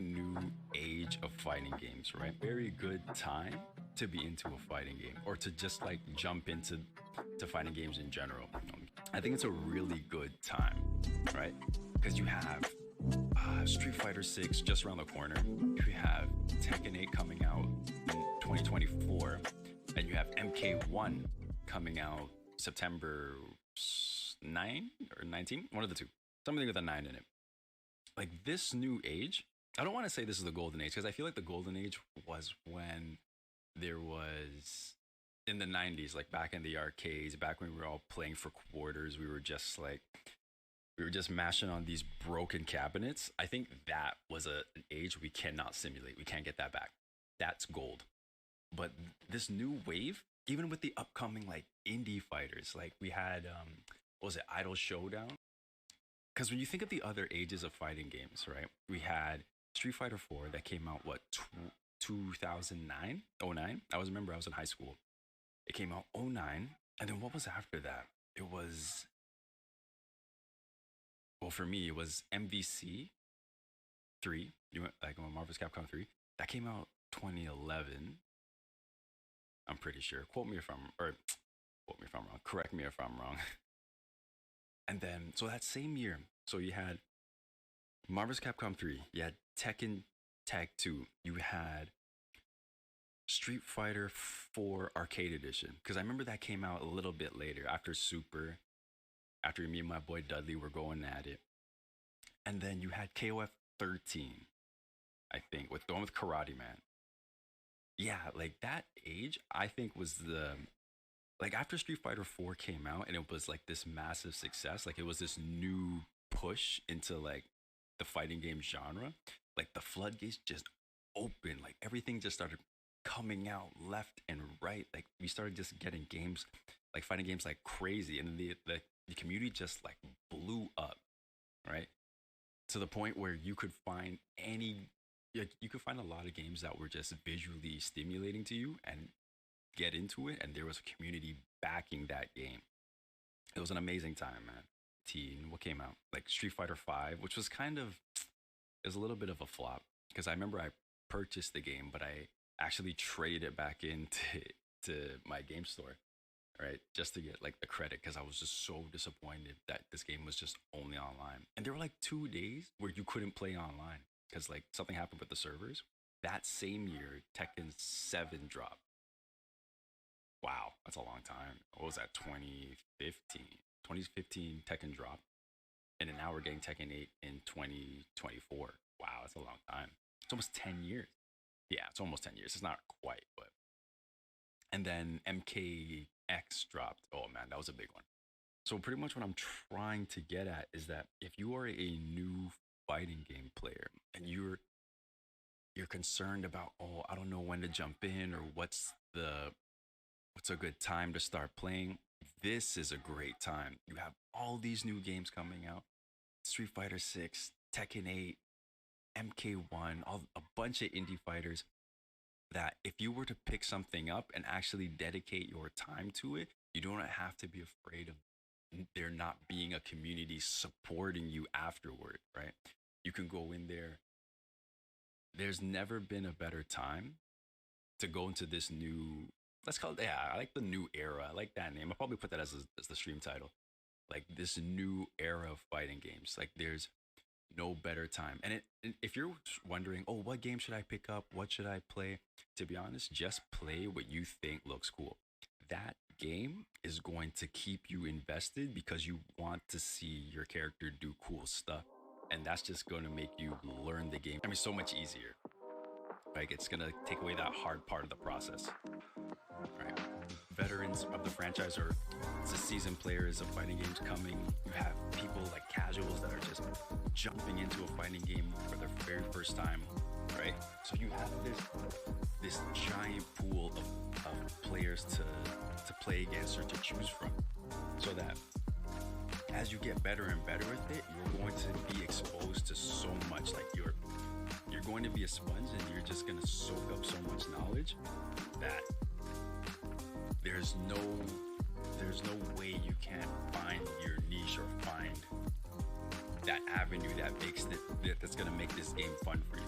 new age of fighting games, right? Very good time to be into a fighting game or to just like jump into fighting games in general. I think it's a really good time, right? Because you have Street Fighter 6 just around the corner. You have Tekken 8 coming out in 2024, and you have MK1 coming out September 9 or 19, one of the two, something with a 9 in it. Like this new age, I don't want to say this is the golden age because I feel like the golden age was when there was in the 90s, like back in the arcades, back when we were all playing for quarters, we were just mashing on these broken cabinets. I think that was an age we cannot simulate. We can't get that back. That's gold. But this new wave, even with the upcoming like indie fighters, like we had what was it, Idol Showdown? Because when you think of the other ages of fighting games, right? We had Street Fighter 4 that came out 2009, oh 09. I was in high school. It came out 09, and then what was after that? It was, well, for me it was MVC 3. You went like Marvel's Capcom 3. That came out 2011. I'm pretty sure. Quote me if I'm wrong. Correct me if I'm wrong. And then, so that same year, so you had Marvel's Capcom 3, you had Tekken Tag 2, you had Street Fighter 4 Arcade Edition. Because I remember that came out a little bit later after Super, after me and my boy Dudley were going at it. And then you had KOF 13, I think, with the one with Karate Man. Yeah, like that age, I think was like after Street Fighter 4 came out and it was like this massive success, like it was this new push into like the fighting game genre, like the floodgates just opened, like everything just started coming out left and right. Like we started just getting games, like fighting games like crazy. And the community just like blew up, right? To the point where you could find you could find a lot of games that were just visually stimulating to you and get into it, and there was a community backing that game. It was an amazing time, man. What came out? Like Street Fighter 5, which was kind of, it was a little bit of a flop because I remember I purchased the game, but I actually traded it back into to my game store, right? Just to get like the credit because I was just so disappointed that this game was just only online. And there were like 2 days where you couldn't play online because like something happened with the servers. That same year, Tekken 7 dropped. Wow, that's a long time. What was that, 2015? 2015 Tekken dropped. And then now we're getting Tekken 8 in 2024. Wow, that's a long time. It's almost 10 years. Yeah, it's almost 10 years. It's not quite, but. And then MKX dropped. Oh man, that was a big one. So pretty much what I'm trying to get at is that if you are a new fighting game player and you're concerned about, oh, I don't know when to jump in or what's a good time to start playing, this is a great time. You have all these new games coming out. Street Fighter 6, Tekken 8, MK1, a bunch of indie fighters that if you were to pick something up and actually dedicate your time to it, you don't have to be afraid of there not being a community supporting you afterward, right? You can go in there. There's never been a better time to go into this new, let's call it, yeah, I like the new era. I like that name. I'll probably put that as the stream title. Like this new era of fighting games. Like there's no better time. And if you're wondering, oh, what game should I pick up? What should I play? To be honest, just play what you think looks cool. That game is going to keep you invested because you want to see your character do cool stuff. And that's just going to make you learn the game. I mean, so much easier. Like it's going to take away that hard part of the process. Right? Veterans of the franchise or the seasoned players of fighting games coming. You have people like casuals that are just jumping into a fighting game for the very first time, right? So you have this giant pool of players to play against or to choose from, so that as you get better and better with it, you're going to be exposed to so much. Like you're going to be a sponge and you're just going to soak up so much knowledge that there's no way you can't find your niche or find that avenue that's going to make this game fun for